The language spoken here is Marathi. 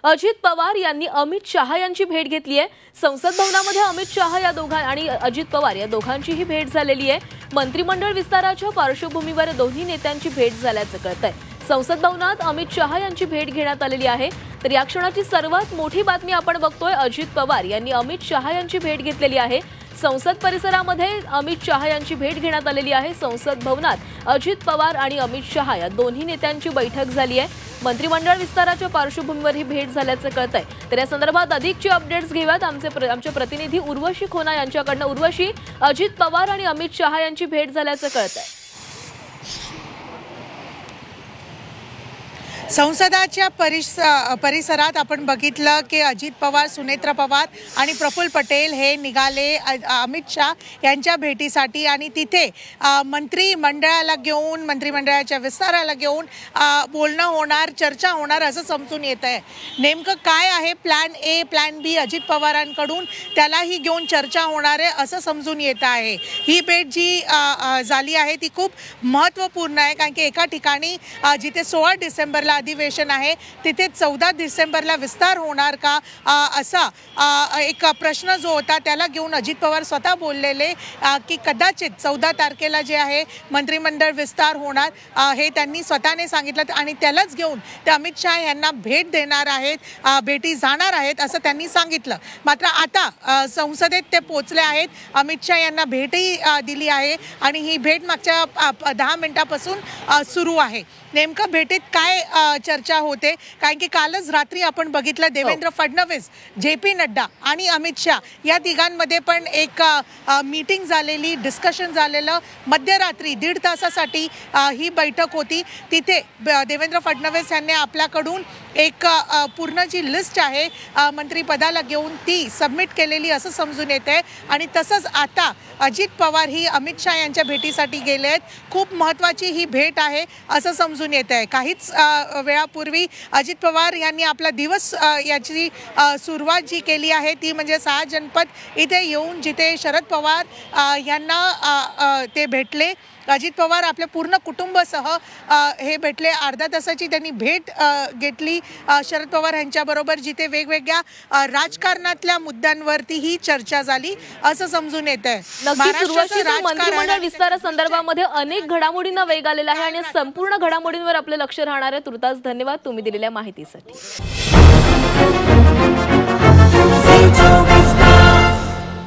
अजित पवार यांनी अमित शहा यांची भेट घेतली आहे। संसद भवनामध्ये अमित शहा या आणि अजित पवार या दोघांचीही भेट झालेली आहे। मंत्रिमंडळ विस्ताराच्या पार्श्वभूमीवर दोन्ही नेत्यांची भेट झाल्याचं कळतंय। संसद भवनात अमित शहा यांची भेट घेण्यात आलेली आहे। तर या क्षणाची सर्वात मोठी बातमी आपण बघतोय, अजित पवार यांनी अमित शहा यांची भेट घेतलेली आहे। संसद परिसरामध्ये अमित शहा यांची भेट घेण्यात आलेली आहे। संसद भवनात अजित पवार आणि अमित शहा या दोन्ही नेत्यांची बैठक झाली आहे। मंत्रिमंडळ विस्ताराच्या पार्श्वभूमीवर ही भेट झाल्याचं कळतंय। तर या संदर्भात अधिकची अपडेट्स घेऊयात आमचे प्रतिनिधी उर्वशी खोना यांच्याकडनं। उर्वशी, अजित पवार आणि अमित शहा यांची भेट झाल्याचं कळतंय। संसदाच्या परिसरात आपण बघितलं की अजित पवार, सुनेत्रा पवार आणि प्रफुल्ल पटेल हे निघाले अमित शाह यांच्या भेटीसाठी आणि तिथे मंत्रिमंडळाला घेऊन, मंत्रिमंडळाच्या विस्ताराला घेऊन बोलणं होणार, चर्चा होणार असं समजून येत आहे। नेमकं काय आहे प्लॅन ए, प्लॅन बी अजित पवारांकडून, त्यालाही घेऊन चर्चा होणार आहे असं समजून येत आहे। ही भेट जी झाली आहे ती खूप महत्त्वपूर्ण आहे, कारण की एका ठिकाणी जिथे 16 डिसेंबरला अधिवेशन आहे तिथे 14 डिसेंबरला विस्तार होणार का असा एक प्रश्न जो होता त्याला घेऊन अजित पवार स्वतः बोललेले की कदाचित 14 तारखेला जे आहे मंत्रिमंडळ विस्तार होणार हे त्यांनी स्वतःने सांगितलं आणि त्यालाच घेऊन ते अमित शहा यांना भेट देणार आहेत, भेटी जाणार आहेत असं त्यांनी सांगितलं। मात्र आता संसदेत ते पोहोचले आहेत, अमित शहा यांना भेटही दिली आहे आणि ही भेट मागच्या 10 मिनिटांपासून सुरू आहे। नेमकं भेटीत काय चर्चा होते, कारण की कालच रात्री आपण बघितलं देवेंद्र फडणवीस, JP नड्डा आणि अमित शहा या तिघांमध्ये पण एक मीटिंग झालेली, डिस्कशन झालेलं। मध्यरात्री 1.5 तासासाठी ही बैठक होती। तिथे देवेंद्र फडणवीस यांनी आपल्याकडून एक पूर्ण जी लिस्ट आहे मंत्रिपदाला घेऊन ती सबमिट केलेली असं समजून येते आणि तसंच आता अजित पवार ही अमित शहा यांच्या भेटीसाठी गेले आहेत। खूप महत्त्वाची ही भेट आहे असं समजून येत आहे। काहीच वेळापूर्वी अजित पवार यांनी आपला दिवस याची सुरुवात जी केली आहे ती म्हणजे 6 जनपद इथे येऊन जिथे शरद पवार यांना ते भेटले। अजित पवार आपल्या पूर्ण कुटुंबासह हे भेटले। अर्ध्या तासाची त्यांनी भेट घेतली शरद पवार यांच्याबरोबर, जिथे वेगवेगळ्या राजकारणातल्या मुद्द्यांवरती ही चर्चा झाली असं समजून येत आहे। मंत्रिमंडळ विस्तारासंदर्भामध्ये अनेक घडामोडींना वेग आलेला आहे आणि संपूर्ण घडामोडींवर आपलं लक्ष राहणार आहे। तुर्तास धन्यवाद तुम्ही दिलेल्या माहितीसाठी।